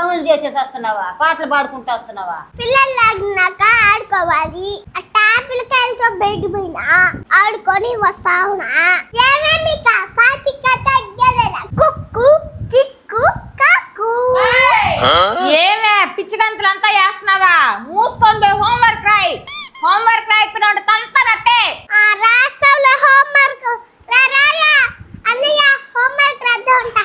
పనులు చేసేసి వస్తున్నావా, పాటలు పాడుకుంటూ వస్తున్నావా? పిల్లలు ఆడినాక ఆడుకోవాలి. ఆ పిల్లకాయలతో బయట పోయినా ఆడుకొని వస్తా ఉన్నా. ఏమేమి కార్తీక తగ్గలేలా కుక్కు కిక్కు కాకు. ఏమే పిచ్చిగంతులంతా చేస్తున్నావా? మూసుకొని పోయి హోంవర్క్ రాయి. హోంవర్క్ రాయకుండా ఉంటే తంతనట్టే. రాస్తావులే హోంవర్క్. అన్నయ్య హోంవర్క్ రాద్దా ఉంటా.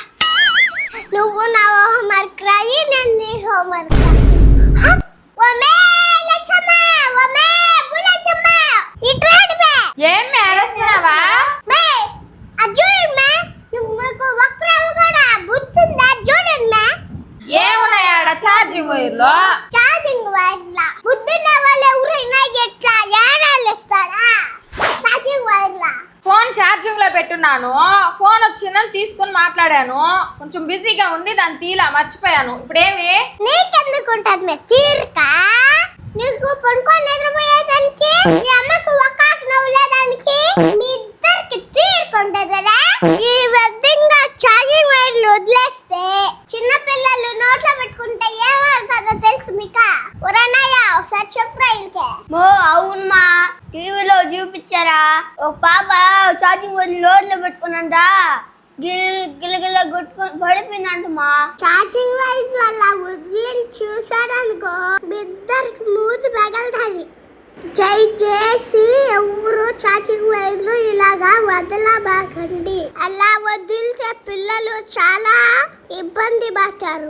నువ్వు నా హోంవర్క్ రాయి, నేను నీ హోంవర్క్ రాయి. ఏం అరుస్తున్నావా? ఏమున్నాయి ఆడ ఛార్జింగ్ వైర్లో? ఛార్జింగ్ వైర్లా బుద్ధున్న వాళ్ళు ఎవరైనా ఎట్లా ఏడాలు ఇస్తారా? ఛార్జింగ్ వైర్లా ఫోన్ ఛార్జింగ్ లో పెట్టున్నాను. ఫోన్ వచ్చిందని తీసుకుని మాట్లాడాను. కొంచెం బిజీగా ఉండి దాన్ని తీలా మర్చిపోయాను. ఇప్పుడేమి నీకెందుకుంటది తీరిక? నీకు పడుకొని నిద్రపోయేదానికి, మీ అమ్మకు ఒక్క నవ్వులేదానికి, మీ ఇద్దరికి తీరుకుంటది కదా. ఈ విధంగా ఛార్జింగ్ వైర్లు వదిలేస్తే చిన్న పిల్లలు నోట్లో పెట్టుకుంటే ఏమవుతుందో తెలుసు మీకు? ఒరనయ్య ఒకసారి చెప్పరా ఇంకే. అవునమ్మా, టీవీలో చూపించారా ఒక పాప ఛార్జింగ్ వైర్ నోట్లో పెట్టుకున్నంత గిలగిల కొట్టుకొని పడిపోయిందంటమ్మా. ఛార్జింగ్ వైర్ వల్ల వదిలి చూసారనుకో ఇద్దరికి మూతి పగలుతుంది. దయచేసి ఎవరు ఛార్జింగ్ వైర్లు ఇలాగా వదలబాకండి. అలా వదిలితే పిల్లలు చాలా ఇబ్బంది పడతారు.